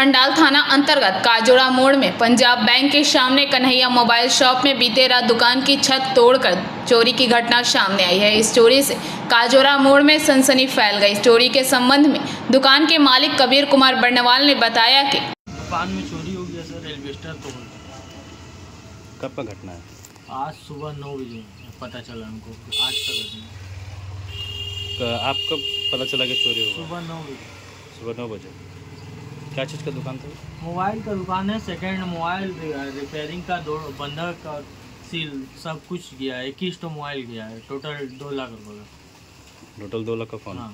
अंडाल थाना अंतर्गत काजोड़ा मोड़ में पंजाब बैंक के सामने कन्हैया मोबाइल शॉप में बीते रात दुकान की छत तोड़कर चोरी की घटना सामने आई है। इस चोरी से काजोड़ा मोड़ में सनसनी फैल गई। चोरी के संबंध में दुकान के मालिक कबीर कुमार बर्नवाल ने बताया कि दुकान में चोरी हो गया सर, एल्वेस्टर तोड़। कब का घटना है? आज सुबह 9 बजे पता चला हमको। आज का घटना। आप कब पता चला कि चोरी हुआ? सुबह 9 बजे। सुबह 9 बजे। क्या चीज़ का दुकान था? मोबाइल का दुकान है, सेकंड मोबाइल रिपेयरिंग का, दो बंधक का सील सब कुछ गया है। 21 तो मोबाइल गया है, टोटल 2 लाख रुपये का। टोटल 2 लाख का फ़ोन? हाँ।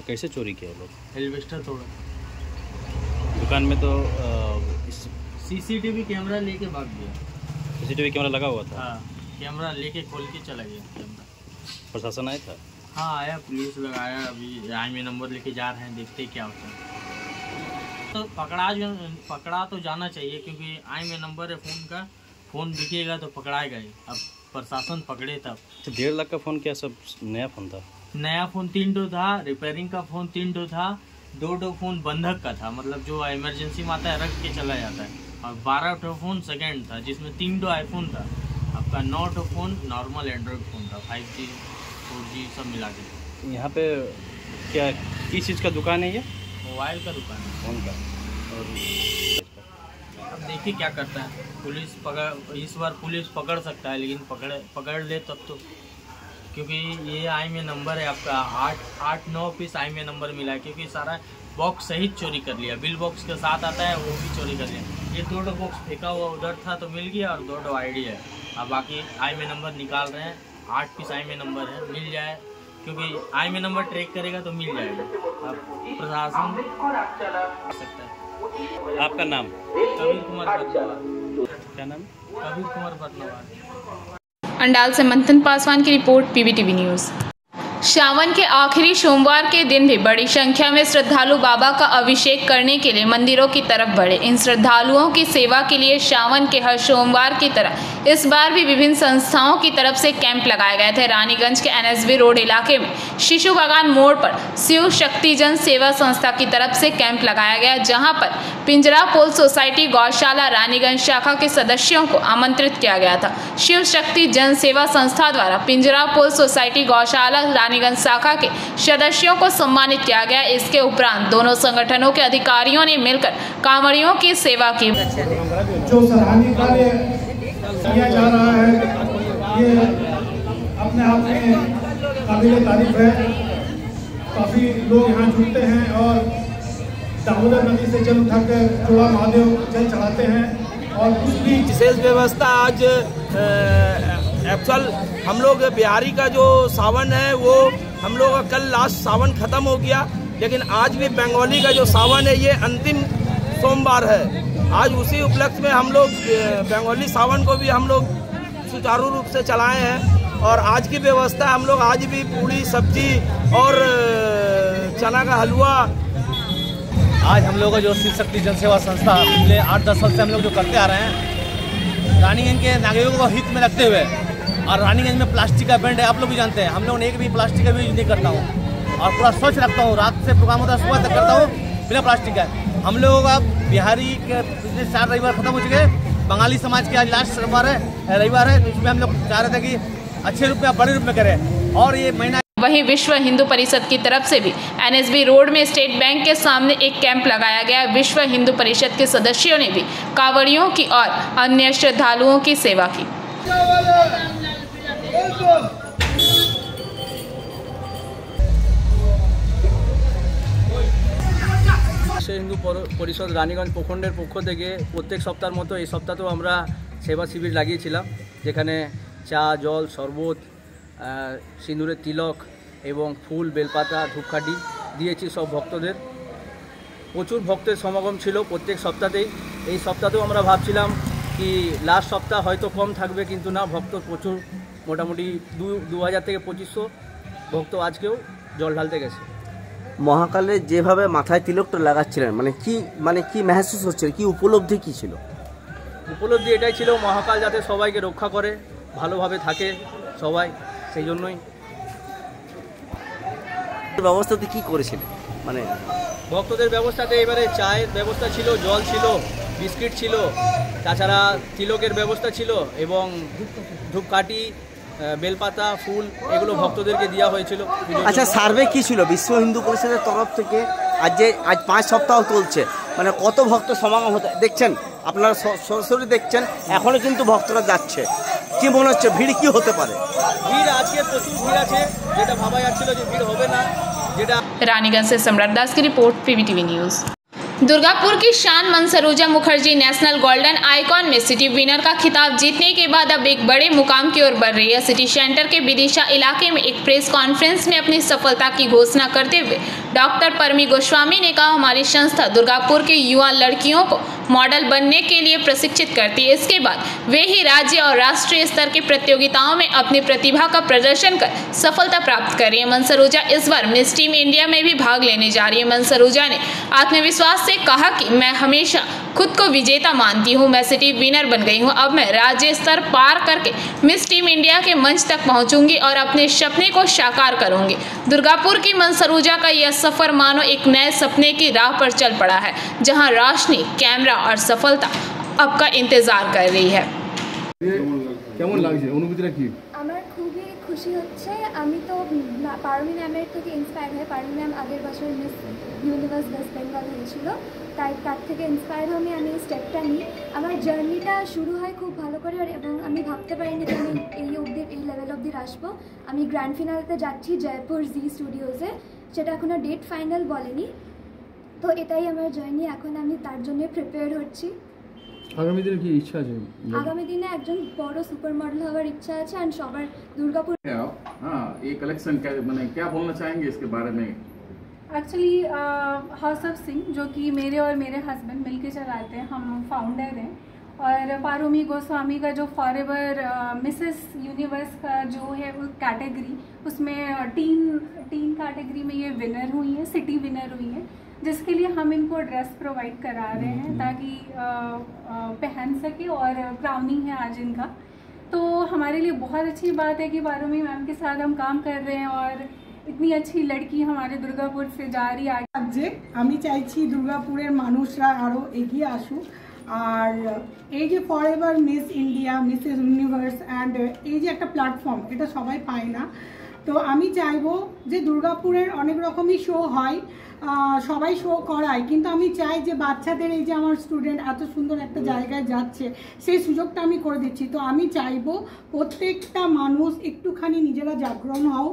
कैसे चोरी किया लोग? एल्वेस्टर तोड़ा। दुकान में तो सीसीटीवी कैमरा लेके भाग गया। सीसीटीवी कैमरा लगा हुआ था? हाँ, कैमरा लेके खोल के चला गया कैमरा। प्रशासन आया था? हाँ आया, पुलिस लगाया। अभी आईएमई नंबर लेके जा रहे हैं, देखते क्या होता है। तो पकड़ा तो जाना चाहिए, क्योंकि आईएमई नंबर है फ़ोन का। फ़ोन दिखेगा तो पकड़ाएगा ही। अब प्रशासन पकड़े तब। तो 1.5 लाख का फ़ोन क्या सब नया फ़ोन था? नया फ़ोन 3 ठो था, रिपेयरिंग का फ़ोन 3 ठो था, 2 ठो फ़ोन बंधक का था, मतलब जो इमरजेंसी में आता है रख के चला जाता है। और 12 ठो फ़ोन सेकेंड था, जिसमें 3 ठो आईफोन था। आपका 9 ठो फ़ोन नॉर्मल एंड्रॉयड फ़ोन था, 5G 4G सब मिला के। यहाँ पे क्या किस चीज़ का दुकान है ये? मोबाइल का दुकान है, फ़ोन का। और अब देखिए क्या करता है पुलिस। इस बार पुलिस पकड़ सकता है, लेकिन पकड़ ले तब तो, क्योंकि ये आईएमई नंबर है आपका। 8-9 पीस आईएमई नंबर मिला है, क्योंकि सारा बॉक्स सहित चोरी कर लिया। बिल बॉक्स के साथ आता है, वो भी चोरी कर लिया। ये 2 बॉक्स फेंका हुआ उधर था तो मिल गया, और 2 आईडी है। अब बाकी आईएमई नंबर निकाल रहे हैं। 8 पीस आईएमई नंबर है, मिल जाए, क्योंकि आईएमई नंबर ट्रैक करेगा तो मिल जाएगा। अब प्रशासन सकता है। आपका नाम? कबीर कुमार बर्नवाल। क्या नाम? कबीर कुमार बर्नवाल। अंडाल से मंथन पासवान की रिपोर्ट, पीबीटीवी न्यूज़। सावन के आखिरी सोमवार के दिन भी बड़ी संख्या में श्रद्धालु बाबा का अभिषेक करने के लिए मंदिरों की तरफ बढ़े। इन श्रद्धालुओं की सेवा के लिए सावन के हर सोमवार की तरह इस बार भी विभिन्न संस्थाओं की तरफ से कैंप लगाए गए थे। रानीगंज के एनएसबी रोड इलाके में शिशु बागान मोड़ पर शिव शक्ति जन सेवा संस्था की तरफ से कैंप लगाया गया, जहां पर पिंजरा पोल सोसाइटी गौशाला रानीगंज शाखा के सदस्यों को आमंत्रित किया गया था। शिव शक्ति जन सेवा संस्था द्वारा पिंजरा पोल सोसाइटी गौशाला रानीगंज शाखा के सदस्यों को सम्मानित किया गया। इसके उपरांत दोनों संगठनों के अधिकारियों ने मिलकर कांवड़ियों की सेवा की। जो सराहनीय कार्य किया जा रहा है, ये अपने आप में काबिल तारीफ है। काफ़ी लोग यहाँ जुटते हैं और दामोदर नदी से जल उठाकर जोड़ा महादेव जल चढ़ाते हैं। और कुछ भी विशेष व्यवस्था आज एक्चुअल हम लोग बिहारी का जो सावन है वो हम लोग का कल लास्ट सावन खत्म हो गया, लेकिन आज भी बंगाली का जो सावन है ये अंतिम सोमवार है। आज उसी उपलक्ष्य में हम लोग बंगाली सावन को भी हम लोग सुचारू रूप से चलाए हैं। और आज की व्यवस्था हम लोग आज भी पूरी सब्जी और चना का हलवा। आज हम लोग का जो शिव शक्ति जन सेवा संस्था पिछले 8-10 साल से हम लोग जो करते आ रहे हैं, रानीगंज के नागरिकों को हित में रखते हुए, और रानीगंज में प्लास्टिक का बैंड है, आप लोग भी जानते हैं। हम लोग एक भी प्लास्टिक का यूज नहीं करता हूँ और पूरा स्वच्छ रखता हूँ। रात से प्रोग्राम होता है, सुबह तक करता हूँ बिना प्लास्टिक का। हम लोगों का बिहारी के पिछले 4 रविवार खत्म हो चुके हैं। बंगाली समाज के आज लास्ट रविवार है, तो इसमें हम लोग चाह रहे थे कि अच्छे रूप में, बड़े रूप में करें। और ये महीना वहीं विश्व हिंदू परिषद की तरफ से भी एनएसबी रोड में स्टेट बैंक के सामने एक कैंप लगाया गया। विश्व हिंदू परिषद के सदस्यों ने भी कांवड़ियों की और अन्य श्रद्धालुओं की सेवा की। विश्व हिंदू परिषद রানীগঞ্জ প্রখণ্ডের পক্ষ থেকে প্রত্যেক সপ্তাহের মতো এই সপ্তাহেও আমরা সেবা শিবির লাগিয়েছিলাম, যেখানে চা, জল, শরবত, সিঁদুরের তিলক এবং ফুল, বেলপাতা, ধূপকাঠি দিয়েছি সব ভক্তদের। প্রচুর ভক্তের সমাগম ছিল প্রত্যেক সপ্তাহেই। এই সপ্তাহেও আমরা ভাবছিলাম কি লাস্ট সপ্তাহ হয়তো কম থাকবে, কিন্তু না, ভক্ত প্রচুর, মোটামুটি 2000 থেকে 2500 ভক্ত আজকেও জল ঢালতে গেছে। মহাকালের যেভাবে মাথায় তিলকটা লাগাচ্ছিলেন, মানে কি মেহসুস হচ্ছিল, কি উপলব্ধি কি ছিল? উপলব্ধি এটাই ছিল মহাকাল যাতে সবাইকে রক্ষা করে, ভালোভাবে থাকে সবাই, সেই জন্যই। ব্যবস্থাতে কি করেছিলেন? মানে ভক্তদের ব্যবস্থাতে এবারে চায়ের ব্যবস্থা ছিল, জল ছিল, বিস্কিট ছিল, তাছাড়া তিলকের ব্যবস্থা ছিল এবং ধূপকাঠি, বেলপাতা, ফুল এগুলো ভক্তদেরকে দেওয়া হয়েছিল। আচ্ছা, সার্ভে কি ছিল বিশ্ব হিন্দু পরিষদের তরফ থেকে? আজ 5 সপ্তাহ চলছে, মানে কত ভক্ত সমাগম হতে দেখছেন আপনারা? সরাসরি দেখছেন, এখনো কিন্তু ভক্তরা যাচ্ছে। কি মনে হচ্ছে ভিড় কি হতে পারে? ভিড় আজকে প্রচুর ভিড় আছে, যেটা ভাবা যাচ্ছিল যে ভিড় হবে না, যেটা। रानीगंज से सम्राट दास की रिपोर्ट, पीवीटीवी न्यूज़। दुर्गापुर की शान मनसरोजा मुखर्जी नेशनल गोल्डन आइकॉन में सिटी विनर का खिताब जीतने के बाद अब एक बड़े मुकाम की ओर बढ़ रही है। सिटी सेंटर के विदिशा इलाके में एक प्रेस कॉन्फ्रेंस में अपनी सफलता की घोषणा करते हुए डॉक्टर परमी गोस्वामी ने कहा, हमारी संस्था दुर्गापुर के युवा लड़कियों को मॉडल बनने के लिए प्रशिक्षित करती है। इसके बाद वे ही राज्य और राष्ट्रीय स्तर की प्रतियोगिताओं में अपनी प्रतिभा का प्रदर्शन कर सफलता प्राप्त कर रही है। मनसरोजा इस बार मिस टीम इंडिया में भी भाग लेने जा रही है। मनसरोजा ने आत्मविश्वास से कहा कि मैं हमेशा खुद को विजेता मानती हूँ, मैं सिटी विनर बन गई हूँ, अब मैं राज्य स्तर पार करके मिस टीम इंडिया के मंच तक पहुँचूंगी और अपने सपने को साकार करूंगी। दुर्गापुर की मनसरोजा का यह सफर मानो एक नए सपने की राह पर चल पड़ा है, जहां रोशनी, कैमरा और सफलता आपका इंतजार कर रही है। কেমন লাগছে, অনুভূতিটা কি? আমার খুবই খুশি হচ্ছে। আমি তো পারমি ম্যামের থেকে ইন্সপায়ার হয়ে, পারমি ম্যাম আগের বছর মিস ইউনিভার্স ওয়েস্ট বেঙ্গল হয়েছিল, তাই তার থেকে ইন্সপায়ার হয়ে আমি এই স্টেপটা নিই। আমার জার্নিটা শুরু হয় খুব ভালো করে, এবং আমি ভাবতে পারিনি যে আমি এই লেভেল অবধি আসবো। আমি গ্র্যান্ড ফিনালেতে যাচ্ছি জয়পুর জি স্টুডিওজে, সেটা এখনও ডেট ফাইনাল বলেনি। তো এটাই আমার জার্নি, এখন আমি তার জন্য প্রিপেয়ার হচ্ছি। আগামী দিনে কি ইচ্ছা আছে? আগামী দিনে একজন বড় সুপার মডেল হওয়ার ইচ্ছা আছে, আর সবার দুর্গাপুর। हाँ, ये कलेक्शन क्या मैंने क्या बोलना चाहेंगे इसके बारे में? एक्चुअली हौसफ सिंह, जो कि मेरे और मेरे हस्बैंड मिलके चलाते हैं, हम फाउंडर हैं। और पारुमी गोस्वामी का जो फॉरएवर मिसेस यूनिवर्स का जो है वो कैटेगरी, उसमें टीन कैटेगरी में ये विनर हुई है, सिटी विनर हुई है, जिसके लिए हम इनको ड्रेस प्रोवाइड करा रहे हैं ताकि पहन सके। और क्राउनिंग है आज इनका, तो हमारे लिए बहुत अच्छी बात है कि पारुमी मैम के साथ हम काम कर रहे हैं और इतनी अच्छी लड़की हमारे दुर्गापुर से जा रही है आगे। আমি চাইছি দুর্গাপুরের মানুষরা আরও এগিয়ে আসুক, আর এই যে forever miss India, Mrs universe and এই যে একটা প্ল্যাটফর্ম, এটা সবাই পায় না। তো আমি চাইবো যে দুর্গাপুরের অনেক রকমই শো হয়, সবাই শো করায়, কিন্তু আমি চাই যে বাচ্চাদের এই যে আমার স্টুডেন্ট এত সুন্দর একটা জায়গায় যাচ্ছে, সেই সুযোগটা আমি করে দিচ্ছি। তো আমি চাইবো প্রত্যেকটা মানুষ একটুখানি নিজেরা জাগরণ হও,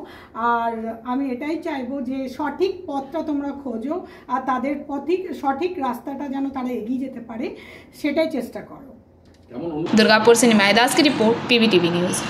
আর আমি এটাই চাইবো যে সঠিক পথটা তোমরা খোঁজো, আর তাদের সঠিক রাস্তাটা যেন তারা এগিয়ে যেতে পারে, সেটাই চেষ্টা করো। दुर्गापुर से निमाय दास की रिपोर्ट, पीवीटीवी न्यूज़।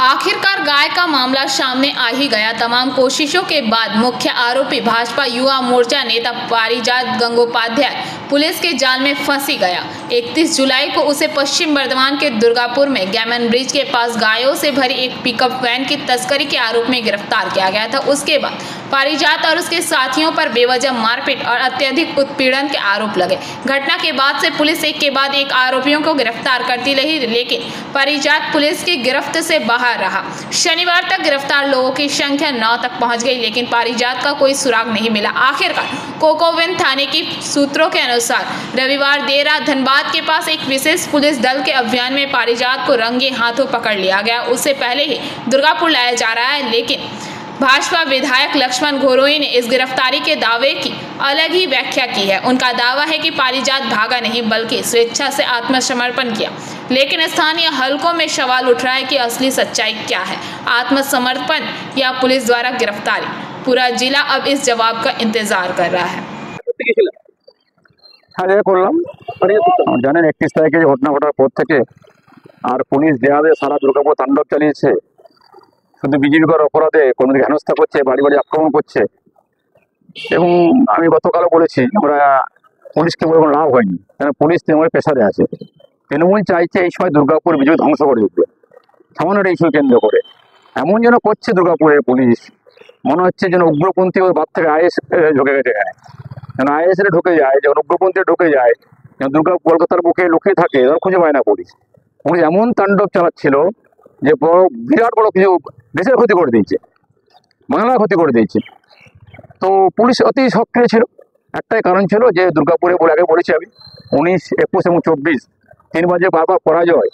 आखिरकार गाय का मामला सामने आ ही गया। तमाम कोशिशों के बाद मुख्य आरोपी भाजपा युवा मोर्चा नेता पारिजात गंगोपाध्याय पुलिस के जाल में फंसी गया। 31 जुलाई को उसे पश्चिम बर्धमान के दुर्गापुर में गैमन ब्रिज के पास गायों से भरी एक पिकअप वैन की तस्करी के आरोप में गिरफ्तार किया गया था। उसके बाद पारिजात और उसके साथियों पर बेवजह मारपीट और अत्यधिक उत्पीड़न के आरोप लगे। घटना के बाद से पुलिस एक के बाद एक आरोपियों को गिरफ्तार करती रही, लेकिन पारिजात पुलिस की गिरफ्त से बाहर रहा। शनिवार तक गिरफ्तार लोगों की संख्या 9 तक पहुंच गई, लेकिन पारिजात का कोई सुराग नहीं मिला। आखिरकार कोकोविन थाने की सूत्रों के अनुसार रविवार देर रात धनबाद के पास एक विशेष पुलिस दल के अभियान में पारिजात को रंगे हाथों पकड़ लिया गया। उससे पहले ही दुर्गापुर लाया जा रहा है, लेकिन भाजपा विधायक लक्ष्मण घोरोई ने इस गिरफ्तारी के दावे की अलग ही व्याख्या की है। उनका दावा है कि पारिजात भागा नहीं बल्कि स्वेच्छा से आत्मसमर्पण किया, लेकिन स्थानीय हलकों में सवाल उठ रहा है कि असली सच्चाई क्या है, आत्मसमर्पण या पुलिस द्वारा गिरफ्तारी। पूरा जिला अब इस जवाब का इंतजार कर रहा है। জানেন 31 তারিখে যে ঘটনা ঘটার পর থেকে আর পুলিশ যেভাবে সারা দুর্গাপুর তাণ্ডব চালিয়েছে, শুধু বিজেপির অপরাধে কোনো হেনস্থা করছে, বাড়ি বাড়ি আক্রমণ করছে। এবং আমি গতকালও বলেছি, আমরা পুলিশকে বলে কোনো লাভ হয়নি, কারণ পুলিশ তৃণমূলের পেশারে আছে। তৃণমূল চাইছে এই সময় দুর্গাপুর বিজেপি ধ্বংস করে দিতে, সামান্য ইস্যু কেন্দ্র করে এমন যেন করছে দুর্গাপুরের পুলিশ, মনে হচ্ছে যেন উগ্রপন্থী ওর বাদ থেকে আইএস ঢুকে গেছে এখানে, যেন আইএস ঢুকে যায়, যেন উগ্রপন্থী ঢুকে যায়, যেন দুর্গা কলকাতার বুকে লুকিয়ে থাকে, এরা খুঁজে পায় না পুলিশ। পুলিশ এমন তাণ্ডব চালাচ্ছিল যে বড় বিরাট বড় কিছু দেশের ক্ষতি করে দিয়েছে, বাংলার ক্ষতি করে দিয়েছে। তো পুলিশ অতি সক্রিয় ছিল। একটাই কারণ ছিল যে দুর্গাপুরে বলে আগে বলেছি আমি 19, 21 এবং 24 তিনবার যে বারবার পরাজয়,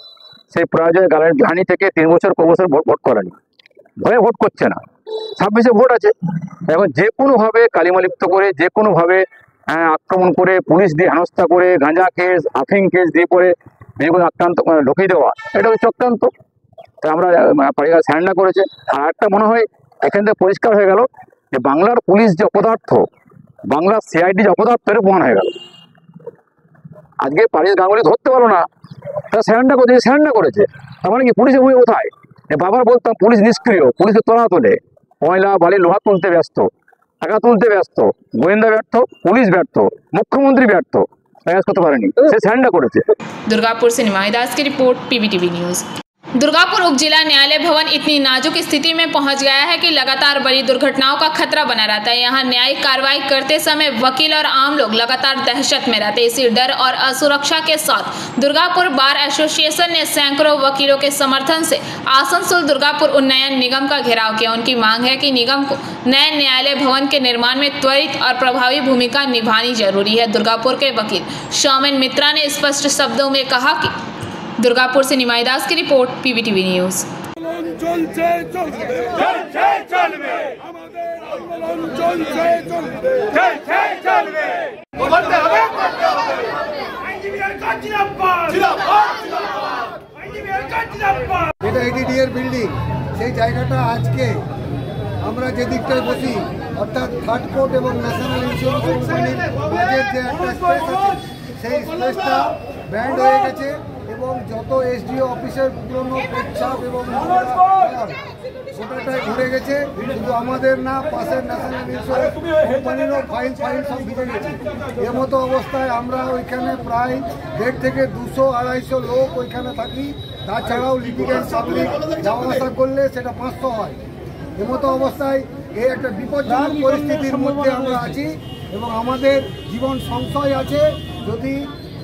সেই পরাজয় গ্লানি থেকে 3 বছর ক বছর ভোট করেনি, ভয়ে ভোট করছে না। 26-এ ভোট আছে, এখন যে কোনোভাবে কালিমালিপ্ত করে, যে কোনোভাবে আক্রমণ করে, পুলিশ দিয়ে হেনস্থা করে, গাঁজা কেস, আফিং কেস দিয়ে পরে বিজেপি আক্রান্ত ঢুকিয়ে দেওয়া, এটা হচ্ছে চক্রান্ত। তাই আমরা পাড়িয়া স্যান্ডা করেছে। আর একটা মনে হয় এখান থেকে পরিষ্কার হয়ে গেল যে বাংলার পুলিশ যে অপদার্থ, বাংলার সিআইডি যে অপদার্থ, এটা প্রমাণ হয়ে গেল। আজকে পারিস গাঙ্গুলি ধরতে পারলো না, তারা স্যান্ডা করেছে। তার মানে কি পুলিশের ভূমিকা কোথায়? বাবার বলতাম পুলিশ নিষ্ক্রিয়, পুলিশের তলা তোলে, ময়লা বালি লোহা তুলতে ব্যস্ত, টাকা তুলতে ব্যস্ত, গোয়েন্দা ব্যর্থ, পুলিশ ব্যর্থ, মুখ্যমন্ত্রী ব্যর্থ, করতে পারেনি, সে স্যান্ডা করেছে। दुर्गापुर से निमाई दास की रिपोर्ट, पीबीटीवी न्यूज़। दुर्गापुर उप जिला न्यायालय भवन इतनी नाजुक स्थिति में पहुंच गया है कि लगातार बड़ी दुर्घटनाओं का खतरा बना रहता है। यहां न्यायिक कार्रवाई करते समय वकील और आम लोग लगातार दहशत में रहते हैं। इसी डर और असुरक्षा के साथ दुर्गापुर बार एसोसिएशन ने सैकड़ों वकीलों के समर्थन से आसनसोल दुर्गापुर उन्नयन निगम का घेराव किया। उनकी मांग है कि निगम को नए न्यायालय भवन के निर्माण में त्वरित और प्रभावी भूमिका निभानी जरूरी है। दुर्गापुर के वकील सौमेन मित्रा ने स्पष्ट शब्दों में कहा कि दुर्गापुर से निमाई दास की रिपोर्ट, पीबीटीवी न्यूज़। এটা এডিডিএর বিল্ডিং, সেই জায়গাটা আজকে আমরা যে দিকটায় বসি, অর্থাৎ থার্ড কোর্ট এবং ন্যাশনাল ইন্স্যুরেন্স কোম্পানির মাঝের যে একটা স্পেস আছে, সেই স্পেসটা ব্যান্ড হয়ে গেছে এবং যত এসডিও অফিসের পুরনো পেচ্ছাপ এবং গোটাটাই ভরে গেছে। শুধু আমাদের না, পাশের ন্যাশনাল ইন্স্যুরেন্স কোম্পানিরও ফাইল সব ভিজে গেছে। এ মতো অবস্থায় আমরা ওইখানে প্রায় 150 থেকে 200-250 লোক ওইখানে থাকি। তাছাড়াও লিটিগেন্ট পাবলিক যাওয়া আসা করলে সেটা 500 হয়। এমতো অবস্থায় এই একটা বিপজ্জনক পরিস্থিতির মধ্যে আমরা আছি এবং আমাদের জীবন সংশয় আছে। যদি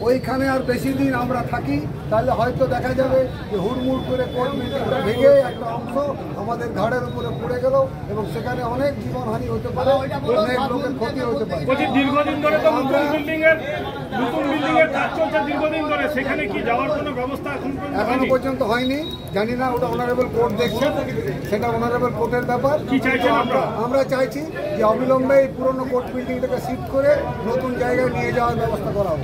ওইখানে আর বেশি দিন আমরা থাকি তাহলে হয়তো দেখা যাবে যে হুড়মুড় করে কোর্ট বিল্ডিংটা ভেঙে একটা অংশ আমাদের ঘাড়ের উপরে পড়ে গেল এবং সেখানে অনেক জীবনহানি হতে পারে, অনেক লোকের ক্ষতি হতে পারে। দীর্ঘদিন ধরে তো নতুন বিল্ডিং এর কাজ চলছে, দীর্ঘদিন ধরে, সেখানে কি যাওয়ার কোনো ব্যবস্থা এখনো পর্যন্ত হয়নি। জানি না, ওটা অনারেবল কোর্ট দেখছে, সেটা অনারেবল কোর্টের ব্যাপার। কি চাইছেন আমরা চাইছি যে অবিলম্বে এই পুরনো কোর্ট বিল্ডিংটাকে শিফট করে নতুন জায়গায় নিয়ে যাওয়ার ব্যবস্থা করা হবে।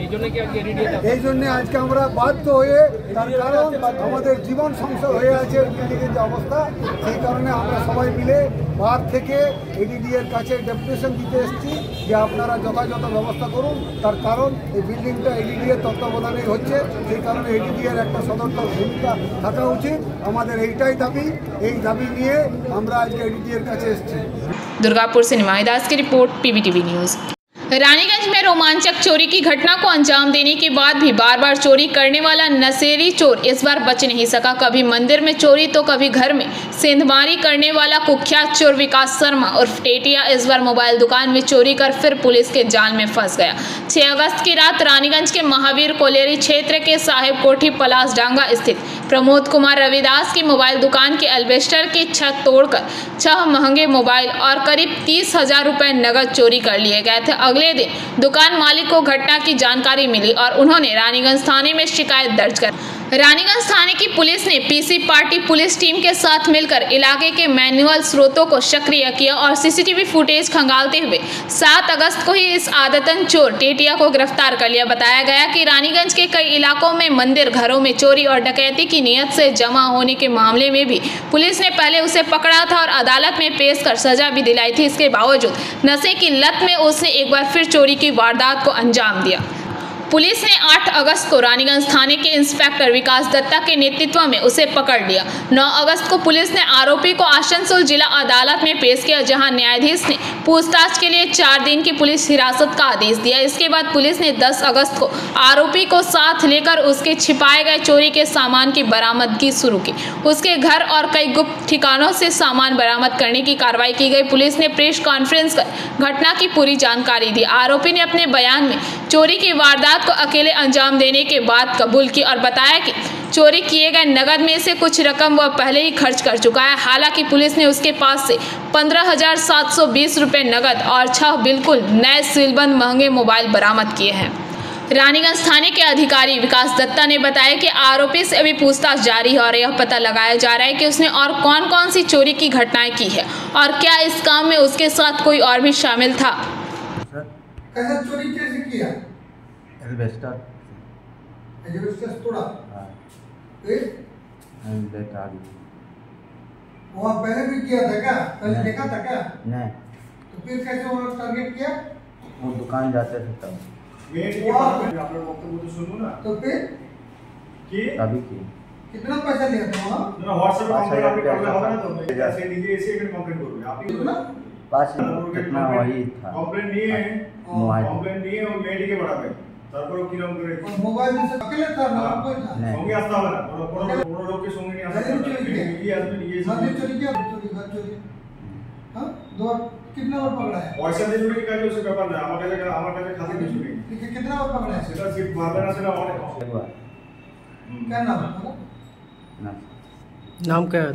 এই জন্য আজকে আমরা বাধ্য হয়ে, তার কারণ আমাদের জীবন সংশয় হয়ে আছে বিল্ডিংয়ের যে অবস্থা, সেই কারণে আমরা সবাই মিলে বার থেকে এডিডি এর কাছে ডেপুটেশন দিতে এসেছি যে আপনারা যথাযথ ব্যবস্থা করুন। তার কারণ এই বিল্ডিংটা এডিডি এর তত্ত্বাবধানেই হচ্ছে, সেই কারণে এডিডি এর একটা সদর্থক ভূমিকা থাকা উচিত। আমাদের এইটাই দাবি, এই দাবি নিয়ে আমরা আজকে এডিডি এর কাছে এসেছি। दुर्गापुर से निमाई दास की रिपोर्ट, पीबीटीवी न्यूज़। रानीगंज में रोमांचक चोरी की घटना को अंजाम देने के बाद भी बार बार चोरी करने वाला नशेड़ी चोर इस बार बच नहीं सका। कभी मंदिर में चोरी तो कभी घर में सेंधमारी करने वाला कुख्यात चोर विकास शर्मा उर्फ टेटिया इस बार मोबाइल दुकान में चोरी कर फिर पुलिस के जाल में फंस गया। 6 अगस्त की रात रानीगंज के महावीर कोलेरी क्षेत्र के साहिब कोठी पलास डांगा स्थित प्रमोद कुमार रविदास की मोबाइल दुकान के एल्वेस्टर की छत तोड़कर 6 महंगे मोबाइल और करीब 30,000 रुपए नगद चोरी कर लिए गए थे। अगले दिन दुकान मालिक को घटना की जानकारी मिली और उन्होंने रानीगंज थाने में शिकायत दर्ज कर रानीगंज थाने की पुलिस ने पीसी पार्टी पुलिस टीम के साथ मिलकर इलाके के मैनुअल स्रोतों को सक्रिय किया और सीसीटीवी फुटेज खंगालते हुए 7 अगस्त को ही इस आदतन चोर टेटिया को गिरफ्तार कर लिया। बताया गया कि रानीगंज के कई इलाकों में मंदिर घरों में चोरी और डकैती की नीयत से जमा होने के मामले में भी पुलिस ने पहले उसे पकड़ा था और अदालत में पेश कर सजा भी दिलाई थी। इसके बावजूद नशे की लत में उसने एक बार फिर चोरी की वारदात को अंजाम दिया। पुलिस ने 8 अगस्त को रानीगंज थाने के इंस्पेक्टर विकास दत्ता के नेतृत्व में उसे पकड़ लिया। 9 अगस्त को पुलिस ने आरोपी को आसनसोल जिला अदालत में पेश किया, जहां न्यायाधीश ने पूछताछ के लिए 4 दिन की पुलिस हिरासत का आदेश दिया। इसके बाद पुलिस ने 10 अगस्त को आरोपी को साथ लेकर उसके छिपाए गए चोरी के सामान की बरामदगी शुरू की। उसके घर और कई गुप्त ठिकानों से सामान बरामद करने की कार्रवाई की गई। पुलिस ने प्रेस कॉन्फ्रेंस कर घटना की पूरी जानकारी दी। आरोपी ने अपने बयान में चोरी की वारदात वारदात को अकेले अंजाम देने के बाद कबूल की और बताया कि चोरी किए गए नकद में से कुछ रकम वह पहले ही खर्च कर चुका है। हालांकि पुलिस ने उसके पास से 15,720 रुपये नकद और 6 बिल्कुल नए सीलबंद महंगे मोबाइल बरामद किए हैं। रानीगंज थाने के अधिकारी विकास दत्ता ने बताया कि आरोपी से अभी पूछताछ जारी है और यह पता लगाया जा रहा है कि उसने और कौन कौन सी चोरी की घटनाएं की है और क्या इस काम में उसके साथ कोई और भी शामिल था। कैसे चोरी कैसे किया? एल्वेस्टर तोड़ा। वहाँ पहले भी किया था क्या? पहले देखा था क्या? नहीं। तो फिर कैसे वहाँ टारगेट किया? वो दुकान जाते थे तब। तो फिर अभी की कितना पैसा लिया था वहाँ? 5 कितना वही था। मोबाइल में से अकेले था ना कोई था? नहीं। कितना बार पकड़ा है? পয়সা দিয়ে চুরি কাজ হচ্ছে ব্যাপার না, আমার কাছে খাতে দিয়ে চুরি। कितना बार पकड़ा है? সেটা ঠিক মারবে না, সেটা অনেক क्या नाम है? नाम क्या है?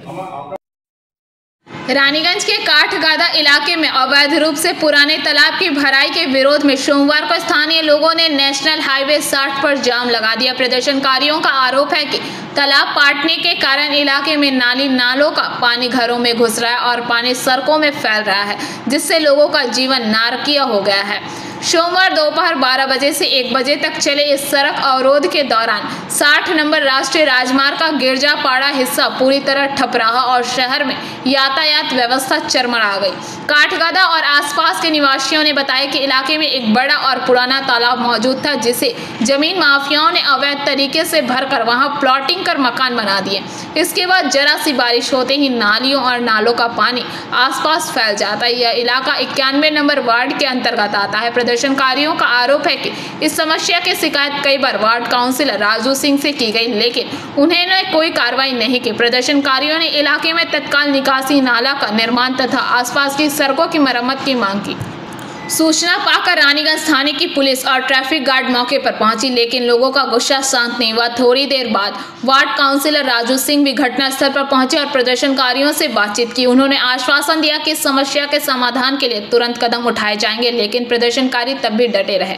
रानीगंज के काठगादा इलाके में अवैध रूप से पुराने तालाब की भराई के विरोध में सोमवार को स्थानीय लोगों ने नेशनल हाईवे 60 पर जाम लगा दिया। प्रदर्शनकारियों का आरोप है कि तालाब पाटने के कारण इलाके में नालों का पानी घरों में घुस रहा है और पानी सड़कों में फैल रहा है, जिससे लोगों का जीवन नारकीय हो गया है। सोमवार दोपहर 12 बजे से 1 बजे तक चले इस सड़क अवरोध के दौरान 60 नंबर राष्ट्रीय राजमार्ग का गिरजापाड़ा हिस्सा पूरी तरह ठप रहा और शहर में यातायात व्यवस्था चरमरा गई। काठगादा और आसपास के निवासियों ने बताया कि इलाके में एक बड़ा और पुराना तालाब मौजूद था, जिसे जमीन माफियाओं ने अवैध तरीके से भरकर वहां प्लॉटिंग कर मकान बना दिए। इसके बाद जरा सी बारिश होते ही नालियों और नालों का पानी आसपास फैल जाता है। यह इलाका 91 नंबर वार्ड के अंतर्गत आता है। प्रदर्शनकारियों का आरोप है कि इस समस्या की शिकायत कई बार वार्ड काउंसिलर राजू सिंह से की गई, लेकिन उन्होंने कोई कार्रवाई नहीं की। प्रदर्शनकारियों ने इलाके में तत्काल निकासी नाला का निर्माण तथा आसपास की सड़कों की मरम्मत की मांग की। सूचना पाकर रानीगंज थाने की पुलिस और ट्रैफिक गार्ड मौके पर पहुंची, लेकिन लोगों का गुस्सा शांत नहीं हुआ। थोड़ी देर बाद वार्ड काउंसिलर राजू सिंह भी घटनास्थल पर पहुंचे और प्रदर्शनकारियों से बातचीत की। उन्होंने आश्वासन दिया कि इस समस्या के समाधान के लिए तुरंत कदम उठाए जाएंगे, लेकिन प्रदर्शनकारी तब भी डटे रहे।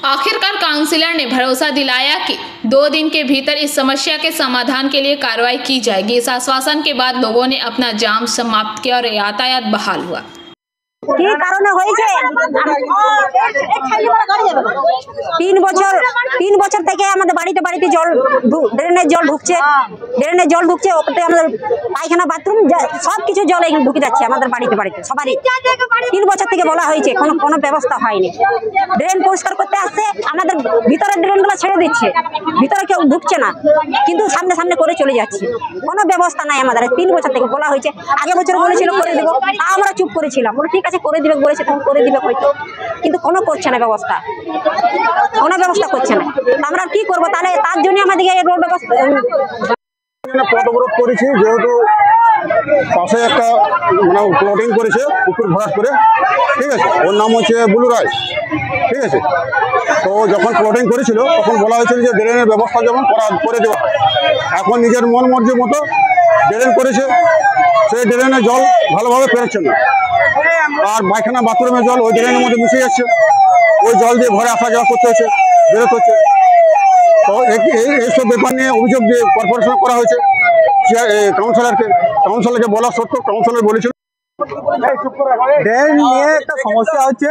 आखिरकार काउंसिलर ने भरोसा दिलाया कि 2 दिन के भीतर इस समस्या के समाधान के लिए कार्रवाई की जाएगी। इस आश्वासन के बाद लोगों ने अपना जाम समाप्त किया और यातायात बहाल हुआ। কি কারণে হয়েছে 3 বছর থেকে আমাদের বাড়িতে জল ড্রেনের জল ঢুকছে ওতে আমাদের পায়খানা বাথরুম সবকিছু জল এখানে ঢুকে যাচ্ছে আমাদের বাড়িতে সবারই 3 বছর থেকে বলা হয়েছে, কোনো ব্যবস্থা হয়নি। ড্রেন পরিষ্কার করতে আসছে, আমাদের ভিতরের ড্রেনগুলো ছেড়ে দিচ্ছে, ভিতরে কেউ ঢুকছে না, কিন্তু সামনে করে চলে যাচ্ছে। কোনো ব্যবস্থা নাই আমাদের। 3 বছর থেকে বলা হয়েছে, আগে বছর বলেছিল করে দেবো, আমরা চুপ করেছিলাম, বলে ঠিক আছে করে দিবে বলেছে, তখন করে দিবে হয়তো, কিন্তু কোনো করছে না ব্যবস্থা, কোনো ব্যবস্থা করছে না। আমরা কি করবো তাহলে? তার জন্য আমাদেরকে রোড ব্যবস্থা পথ অবরোধ করেছি, যেহেতু পাশে একটা প্লটিং করেছে পুকুর ভরাট করে, ঠিক আছে, ওর নাম হচ্ছে বুলু রায়, ঠিক আছে। তো যখন প্লটিং করেছিল তখন বলা হয়েছিল যে ড্রেনের ব্যবস্থা যেমন করে দেওয়া হয়। এখন নিজের মন মর্জি মতো ড্রেন করেছে, সেই ড্রেনে জল ভালোভাবে পেরোচ্ছে না, আর পায়খানা বাথরুমের জল ওই ড্রেনের মধ্যে মিশে যাচ্ছে, ওই জল দিয়ে ঘরে আসা যাওয়া করতে হচ্ছে, বেরোতে হচ্ছে। তো এইসব ব্যাপার নিয়ে অভিযোগ দিয়ে কর্পোরেশন করা হয়েছে কাউন্সিলরকে বলা সত্ত্বেও কাউন্সিলর বলেছিল ড্রেন নিয়ে একটা সমস্যা হচ্ছে,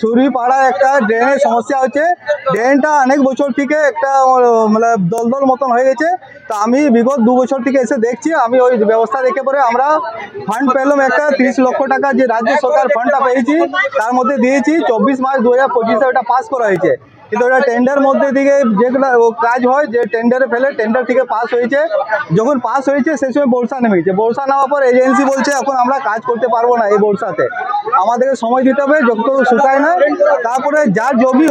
সুরিপাড়া একটা ড্রেনের সমস্যা হচ্ছে। ড্রেনটা অনেক বছর থেকে একটা মানে দলদল মতন হয়ে গেছে। তো আমি বিগত 2 বছর থেকে এসে দেখছি, আমি ওই ব্যবস্থা দেখে পরে আমরা ফান্ড পেলাম একটা 30 লক্ষ টাকা, যে রাজ্য সরকার ফান্ডটা পেয়েছি তার মধ্যে দিয়েছি। 24 মার্চ 2025 ওটা পাস করা হয়েছে, কিন্তু ওটা টেন্ডার মধ্যে থেকে যেগুলো কাজ হয়, যে টেন্ডারে ফেলে টেন্ডার থেকে পাস হয়েছে, যখন পাস হয়েছে সেই সময় বর্ষা নেমে গেছে। বর্ষা নেওয়ার পর এজেন্সি বলছে এখন আমরা কাজ করতে পারবো না, এই বর্ষাতে আমাদেরকে সময় দিতে হবে যত শুকায় না। তারপরে যার জমি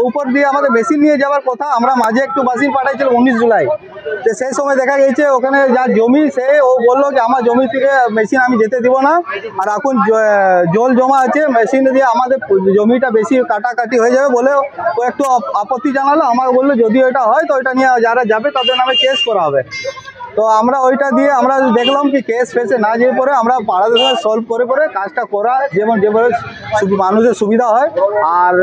উপর দিয়ে আমাদের মেশিন নিয়ে যাওয়ার কথা, আমরা মাঝে একটু মেশিন পাঠাইছিল 19 জুলাই, তো সেই সময় দেখা গেছে ওখানে যার জমি সে ও বললো যে আমার জমি থেকে মেশিন আমি যেতে দিব না, আর এখন জল জমা আছে মেশিন দিয়ে আমাদের জমিটা বেশি কাটাকাটি হয়ে যাবে বলে ও একটু আপত্তি জানালো। আমাকে বললো যদি ওইটা হয় তো ওইটা নিয়ে যারা যাবে তাদের নামে কেস করা হবে। তো আমরা ওইটা দিয়ে আমরা দেখলাম কি কেস ফেসে না যেয়ে পরে আমরা পাড়াদের সঙ্গে সলভ করে পরে কাজটা করা, যেভাবে মানুষের সুবিধা হয়। আর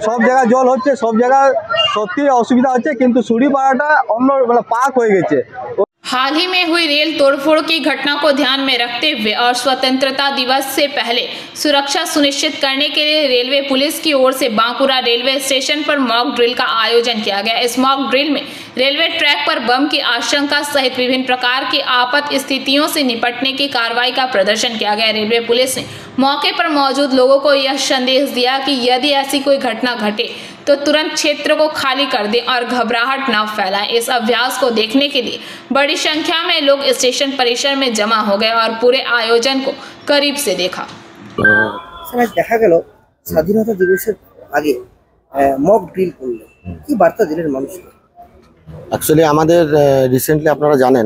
সব জায়গায় জল হচ্ছে, সব জায়গায় সত্যি অসুবিধা হচ্ছে, কিন্তু সুড়ি পাড়াটা অন্য মানে পাক হয়ে গেছে। हाल ही में हुई रेल तोड़फोड़ की घटना को ध्यान में रखते हुए और स्वतंत्रता दिवस से पहले सुरक्षा सुनिश्चित करने के लिए रेलवे पुलिस की ओर से बांकुरा रेलवे स्टेशन पर मॉक ड्रिल का आयोजन किया गया। इस मॉक ड्रिल में रेलवे ट्रैक पर बम की आशंका सहित विभिन्न प्रकार की आपात स्थितियों से निपटने की कार्रवाई का प्रदर्शन किया गया। रेलवे पुलिस ने मौके पर मौजूद लोगों को यह संदेश दिया कि यदि ऐसी कोई घटना घटे तो तुरंत क्षेत्र को खाली कर दें और घबराहट न फैलाएं। इस अभ्यास को देखने के लिए बड़ी संख्या में लोग स्टेशन परिसर में जमा हो गए और पूरे आयोजन को करीब से देखा। স্যার দেখা গেল স্বাধীনতা দিবসের আগে মক ড্রিল করলে কি বার্তা দিলেন মানুষকে? অ্যাকচুয়ালি আমাদের রিসেন্টলি আপনারা জানেন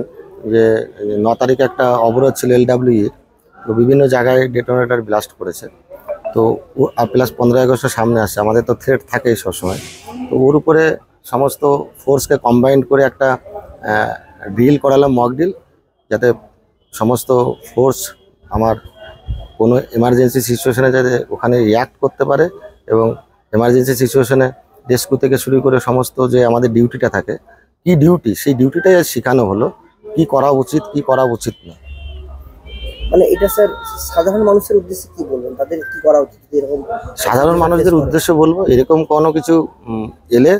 যে 9 তারিখে একটা অবরোধ ছিল LWE, তো বিভিন্ন জায়গায় ডেটোনেটর ব্লাস্ট করেছে। তো আর প্লাস 15 আগস্টের সামনে আসছে, আমাদের তো থ্রেট থাকেই সবসময়। তো ওর উপরে সমস্ত ফোর্সকে কম্বাইন্ড করে একটা ড্রিল করালাম, মক ড্রিল, যাতে সমস্ত ফোর্স আমার কোনো এমার্জেন্সি সিচুয়েশনে যাতে ওখানে রিয়াক্ট করতে পারে, এবং এমার্জেন্সি সিচুয়েশনে রেস্কিউ থেকে শুরু করে সমস্ত যে আমাদের ডিউটিটা থাকে, কি ডিউটি, সেই ডিউটিটাই শেখানো হলো, কি করা উচিত কি করা উচিত না। মানে এটা স্যার সাধারণ মানুষের উদ্দেশ্যে কি বলবেন, তাদের কি করা উচিত? এরকম সাধারণ মানুষদের উদ্দেশ্যে বলবো এরকম কোনো কিছু এলে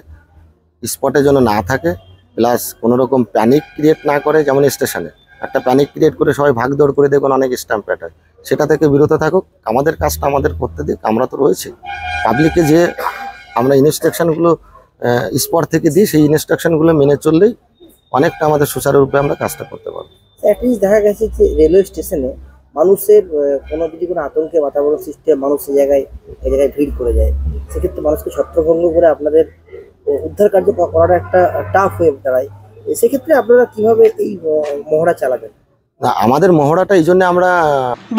স্পটে যেন না থাকে, প্লাস কোনো রকম প্যানিক ক্রিয়েট না করে। যেমন স্টেশনে একটা প্যানিক ক্রিয়েট করে সবাই ভাগদৌড় করে দেখুন অনেক স্ট্যাম্প প্যাটার্ন, সেটা থেকে বিরত থাকুক, আমাদের কাজটা আমাদের করতে দিক, আমরা তো রয়েছি। পাবলিকে যে আমরা ইনস্ট্রাকশনগুলো স্পট থেকে দিই, সেই ইনস্ট্রাকশনগুলো মেনে চললেই অনেকটা আমাদের সুচারুরূপে আমরা কাজটা করতে পারবো। অ্যাটলিস্ট দেখা গেছে যে রেলওয়ে স্টেশনে মানুষের কোনো যদি কোনো আতঙ্কে বাতাবরণ সৃষ্টি হয়, মানুষ এই জায়গায় ভিড় করে যায়, সেক্ষেত্রে মানুষকে ছত্রভঙ্গ করে আপনাদের উদ্ধার কার্য করাটা একটা টাফ হয়ে দাঁড়ায়। সেক্ষেত্রে আপনারা কিভাবে এই মহড়া চালাবেন? না, আমাদের মহড়াটা এই জন্য আমরা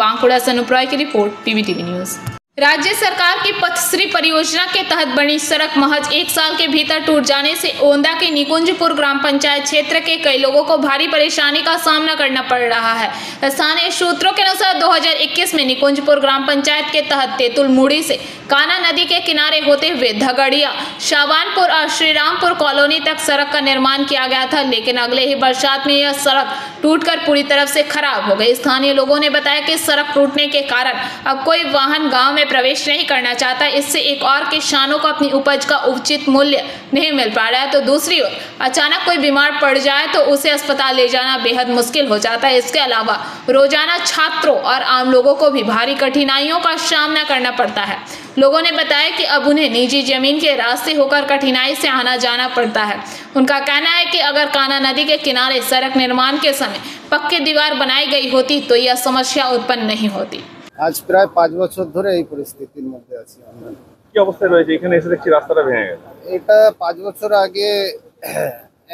बांकुड़ा से अनुप रॉय की रिपोर्ट पीवीटीवी न्यूज। राज्य सरकार की पथश्री परियोजना के तहत बनी सड़क महज 1 साल के भीतर टूट जाने से ओंदा के निकुंजपुर ग्राम पंचायत क्षेत्र के कई लोगों को भारी परेशानी का सामना करना पड़ रहा है। स्थानीय सूत्रों के अनुसार 2021 में निकुंजपुर ग्राम पंचायत के तहत तेतुल मुड़ी से काना नदी के किनारे होते हुए धगड़िया, शाबानपुर और श्रीरामपुर कॉलोनी तक सड़क का निर्माण किया गया था, लेकिन अगले ही बरसात में यह सड़क टूटकर पूरी तरफ से खराब हो गई। स्थानीय लोगों ने बताया कि सड़क टूटने के कारण अब कोई वाहन गांव में प्रवेश नहीं करना चाहता। इससे एक और किसानों को अपनी उपज का उचित मूल्य नहीं मिल पा रहा है, तो दूसरी ओर अचानक कोई बीमार पड़ जाए तो उसे अस्पताल ले जाना बेहद मुश्किल हो जाता है। इसके अलावा रोजाना छात्रों और आम लोगों को भी भारी कठिनाइयों का सामना करना पड़ता है। लोगों ने बताया कि अब उन्हें निजी जमीन के रास्ते होकर कठिनाई से आना जाना पड़ता है। उनका कहना है कि अगर काना नदी के किनारे सड़क निर्माण के समय पक्की दीवार बनाई गई होती तो यह समस्या उत्पन्न नहीं होती। আজ প্রায় 5 বছর ধরে এই পরিস্থিতির মধ্যে আছি আমরা। কি অবস্থায় রয়েছে এখানে? এসে দেখছি রাস্তাটা ভেঙে গেছে। এটা 5 বছর আগে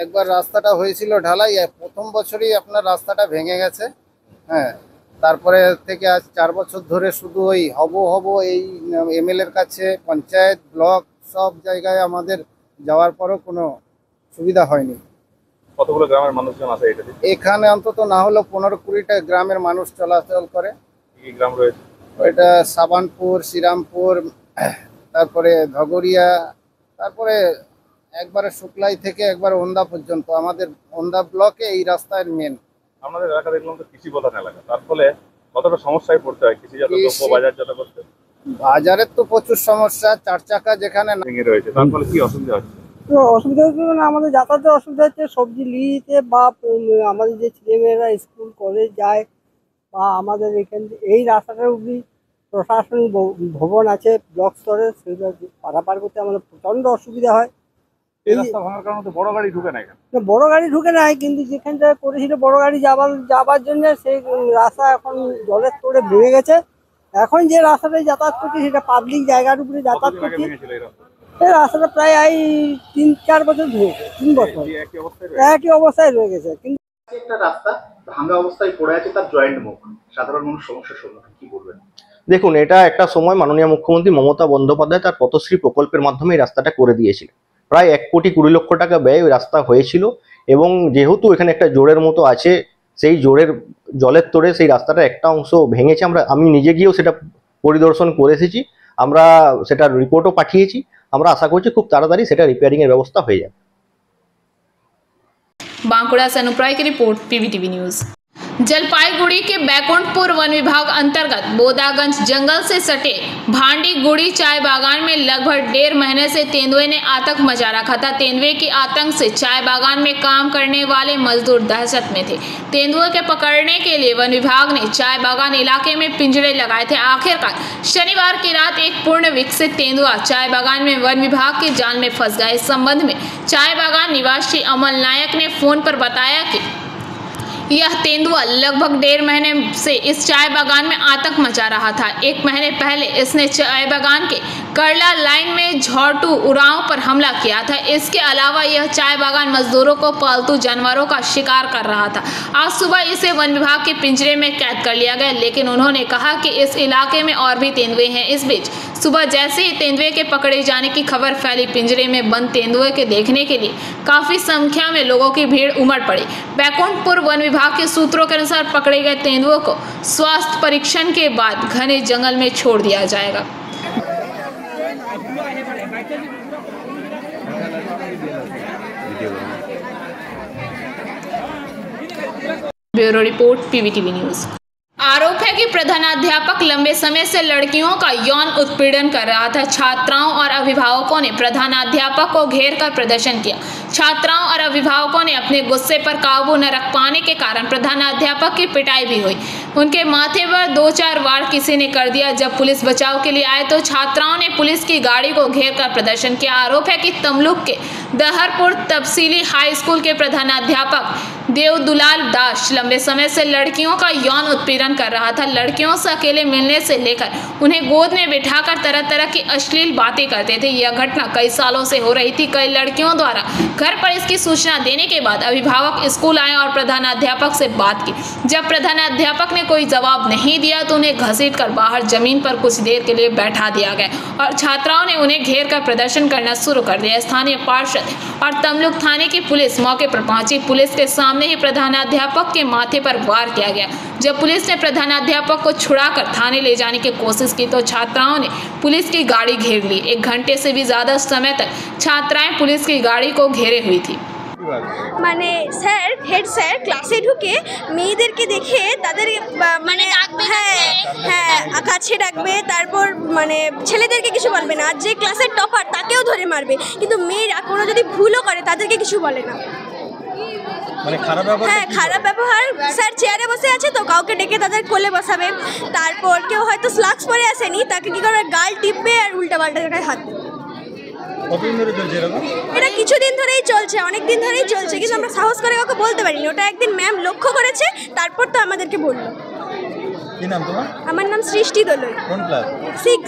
একবার রাস্তাটা হয়েছিল ঢালাই, প্রথম বছরই আপনার রাস্তাটা ভেঙে গেছে। হ্যাঁ, তারপরে থেকে আজ 4 বছর ধরে শুধু ওই হব এই এমএলএর কাছে, পঞ্চায়েত, ব্লক সব জায়গায় আমাদের যাওয়ার পরও কোনো সুবিধা হয়নি। কতগুলো গ্রামের মানুষজন আছে এটাতে? এখানে অন্তত না হলেও 15-20টা গ্রামের মানুষ চলাচল করে। কি গ্রাম রয়েছে? এটা সাবানপুর, শ্রীরামপুর, তারপরে ধগড়িয়া, তারপরে একবারে শুক্লাই থেকে একবার ওন্দা পর্যন্ত। আমাদের ওন্দা ব্লকে এই রাস্তার মেন। আমাদের এলাকা দেখলাম তো কৃষি প্রধান এলাকা, তার ফলে কতটা সমস্যায় পড়তে হয় কৃষিজাত দ্রব্য বাজারজাত করতে? বাজারের তো প্রচুর সমস্যা, 4 চাকা যেখানে ভেঙে রয়েছে, তার ফলে কি অসুবিধা হচ্ছে? অসুবিধা হচ্ছে মানে আমাদের যাতায়াতের অসুবিধা হচ্ছে, সবজি নিতে বা আমাদের যে ছেলেমেয়েরা স্কুল কলেজ যায় বা আমাদের এখান এই রাস্তাটার অবধি প্রশাসন ভবন আছে ব্লক স্তরে, সেগুলো পারাপার করতে আমাদের প্রচণ্ড অসুবিধা হয়। এই রাস্তা ভাঙার কারণে তো বড় গাড়ি ঢুকে না এখানে। বড় গাড়ি ঢুকে নাই, কিন্তু যেখানটা করেছিল বড় গাড়ি যাবার জন্য সেই রাস্তা এখন জলের তোড়ে ভেঙে গেছে। এখন যে রাস্তাটায় যাতায়াত করছি সেটা পাবলিক জায়গার উপরে যাতায়াত করছি। এই রাস্তাটা প্রায় 3-4 বছর ধরেছে, 3 বছর একই অবস্থায় রয়ে গেছে। কিন্তু একটা রাস্তা ভাঙা অবস্থায় পড়ে আছে, তার জয়েন্ট মুখ, সাধারণ মানুষ সমস্যার সম্মুখীন, কি বলবেন? দেখুন, এটা একটা সময় মাননীয় মুখ্যমন্ত্রী মমতা বন্দ্যোপাধ্যায় তার পথশ্রী প্রকল্পের মাধ্যমে এই রাস্তাটা করে দিয়েছিলেন। প্রায় 1,20,00,000 টাকা ব্যয় ওই রাস্তা হয়েছিল, এবং যেহেতু এখানে একটা জোরের মতো আছে, সেই জোরের জলের তোড়ে সেই রাস্তাটা একটা অংশ ভেঙেছে। আমি নিজে গিয়েও সেটা পরিদর্শন করে এসেছি, আমরা সেটার রিপোর্টও পাঠিয়েছি। আমরা আশা করছি খুব তাড়াতাড়ি সেটা রিপেয়ারিং এর ব্যবস্থা হয়ে যাবে। बांकुड़ा से अनुप राय की रिपोर्ट, पीवीटीवी न्यूज। जलपाईगुड़ी के बैकुंठपुर वन विभाग अंतर्गत बोदागंज जंगल से सटे भांडीगुड़ी चाय बागान में लगभग 1.5 महीने से तेंदुए ने आतंक मचा रखा था। तेंदुए के आतंक से चाय बागान में काम करने वाले मजदूर दहशत में थे। तेंदुए के पकड़ने के लिए वन विभाग ने चाय बागान इलाके में पिंजरे लगाए थे। आखिरकार शनिवार की रात एक पूर्ण विकसित तेंदुआ चाय बागान में वन विभाग के जाल में फंस गया। इस संबंध में चाय बागान निवासी अमल नायक ने फोन पर बताया कि यह तेंदुआ लगभग 1.5 महीने से इस चाय बागान में आतंक मचा रहा था। 1 महीने पहले इसने चाय बागान के करला लाइन में झोटू उरांव पर हमला किया था। इसके अलावा यह चाय बागान मजदूरों को पालतू जानवरों का शिकार कर रहा था। आज सुबह इसे वन विभाग के पिंजरे में कैद कर लिया गया, लेकिन उन्होंने कहा कि इस इलाके में और भी तेंदुए हैं। इस बीच सुबह जैसे ही तेंदुए के पकड़े जाने की खबर फैली, पिंजरे में बंद तेंदुए के देखने के लिए काफी संख्या में लोगों की भीड़ उमड़ पड़ी। बैकुंठपुर वन विभाग के सूत्रों के अनुसार पकड़े गए तेंदुओं को स्वास्थ्य परीक्षण के बाद घने जंगल में छोड़ दिया जाएगा। Bureau report, PVTV news. आरोप है कि प्रधानाध्यापक लंबे समय से लड़कियों का यौन उत्पीड़न कर रहा था। छात्राओं और अभिभावकों ने प्रधानाध्यापक को घेर कर प्रदर्शन किया। छात्राओं और अभिभावकों ने अपने गुस्से पर काबू न रख पाने के कारण प्रधानाध्यापक की पिटाई भी हुई। उनके माथे पर 2-4 वार किसी ने कर दिया। जब पुलिस बचाव के लिए आए तो छात्राओं ने पुलिस की गाड़ी को घेर कर प्रदर्शन किया। आरोप है कि तमलुक के दहरपुर तफसीली हाई स्कूल के प्रधानाध्यापक देवदुलाल दास लंबे समय से लड़कियों का यौन उत्पीड़न कर रहा था। लड़कियों से अकेले मिलने से लेकर उन्हें गोद में बिठाकर तरह तरह की अश्लील बातें करते थे। यह घटना कई सालों से हो रही थी। कई लड़कियों द्वारा घर पर इसकी सूचना देने के बाद अभिभावक स्कूल आए और प्रधानाध्यापक से बात की। जब प्रधानाध्यापक ने कोई जवाब नहीं दिया तो उन्हें घसीटकर बाहर जमीन पर कुछ देर के लिए बैठा दिया गया और छात्राओं ने उन्हें घेर कर प्रदर्शन करना शुरू कर दिया। स्थानीय पार्षद और तमलुक थाने की पुलिस मौके पर पहुंची। पुलिस के सामने ही प्रधानाध्यापक के माथे पर वार किया गया। जब पुलिस ने प्रधानाध्यापक को छुड़ाकर थाने ले जाने की कोशिश की तो छात्राओं ने पुलिस की गाड़ी घेर ली। 1 घंटे से भी ज्यादा समय तक छात्राएं पुलिस की गाड़ी को घेरे हुई थी। মানে স্যার হেড স্যার ক্লাসে ঢুকে মেয়েদেরকে দেখে তাদের মানে হ্যাঁ কাছে ডাকবে, তারপর মানে ছেলেদেরকে কিছু বলবে না, আর যে ক্লাসের টপার তাকেও ধরে মারবে, কিন্তু মেয়েরা কোনো যদি ভুলও করে তাদেরকে কিছু বলে না। মানে খারাপ ব্যবহার, হ্যাঁ খারাপ ব্যবহার। স্যার চেয়ারে বসে আছে তো কাউকে ডেকে তাদের কোলে বসাবে, তারপর কেউ হয়তো স্লাক্স পরে আসেনি তাকে কি করবে গাল টিপবে আর উল্টাপাল্টা জায়গায় হাত দেবে। কতদিন ধরে চলছে এরকম? এটা কিছুদিন ধরেই চলছে, অনেক দিন ধরেই চলছে, কিন্তু আমরা সাহস করে কাউকে বলতে পারিনি। ওটা একদিন ম্যাম লক্ষ্য করেছে, তারপর তো আমাদেরকে বললো। কি নাম তোমার? আমার নাম সৃষ্টি দলুই। কোন ক্লাস? 6।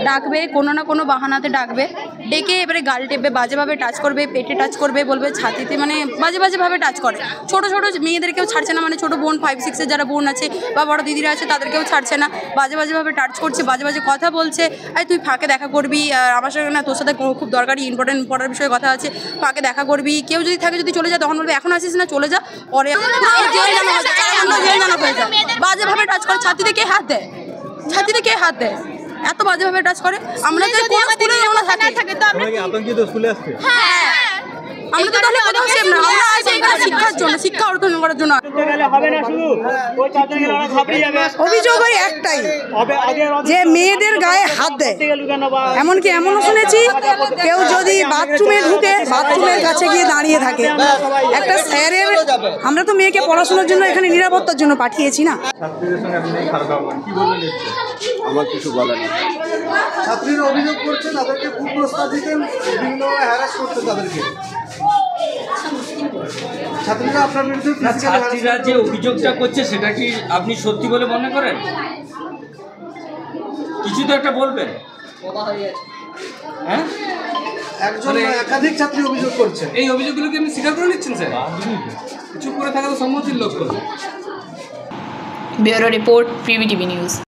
ডাকবে, কোনো না কোনো বাহানাতে ডাকবে, ডেকে এবারে গাল টেপবে, বাজেভাবে টাচ করবে, পেটে টাচ করবে, বলবে ছাতিতে, মানে বাজে বাজেভাবে টাচ করে। ছোটো ছোটো মেয়েদেরকেও ছাড়ছে না, মানে ছোটো বোন 5-6-এর যারা বোন আছে বা বড় দিদিরা আছে তাদেরকেও ছাড়ছে না। বাজে বাজেভাবে টাচ করছে, বাজে বাজে কথা বলছে। আর তুই ফাঁকে দেখা করবি, আমার সাথে না তোর সাথে খুব দরকারি ইম্পর্টেন্ট পড়ার বিষয়ে কথা আছে, ফাঁকে দেখা করবি। কেউ যদি থাকে যদি চলে যায় তখন বলবে এখন আসিস না, চলে যা, পরে জেল জানা হয়ে যায়। বাজেভাবে টাচ করে, ছাতিতে কে হাত দেয়, ছাতিতে কে হাত দেয়, এত বাজেভাবে টাচ করে। আমরা যে কোন স্কুলে আমরা থাকি তোমরা কি আতঙ্কিত স্কুলে আসছে? হ্যাঁ আমরা তো তাহলে কোথাও সেফ না। আমরা আছি এখানে শিক্ষার জন্য, শিক্ষা অর্জন করার জন্য। অভিযোগ ওই একটাই যে মেয়েদের গায়ে হাত দেয়। এমনকি এমনও শুনেছি কেউ যদি বাথরুমে ঢুকে বাথরুমের কাছে গিয়ে দাঁড়িয়ে থাকে। একটা স্যারের, আমরা তো মেয়েকে পড়াশোনার জন্য এখানে নিরাপত্তার জন্য পাঠিয়েছি না। আমার কিছু বলার নেই। ছাত্রীরা অভিযোগ করছে তাদেরকে কুপ্রস্তাব দিতেন, বিভিন্ন হ্যারাস করতেন তাদেরকে। ছাত্রীরা আপনার বিরুদ্ধে ছাত্রীরা যে অভিযোগটা করছে সেটা কি আপনি সত্যি বলে মনে করেন? কিছু তো একটা বলবেন। হ্যাঁ, একজন একাধিক ছাত্রী অভিযোগ করছে। এই অভিযোগগুলোকে আপনি স্বীকার করে নিচ্ছেন স্যার? চুপ করে থাকা তো সম্মতির লক্ষ্য। Bureau report, PVTV news.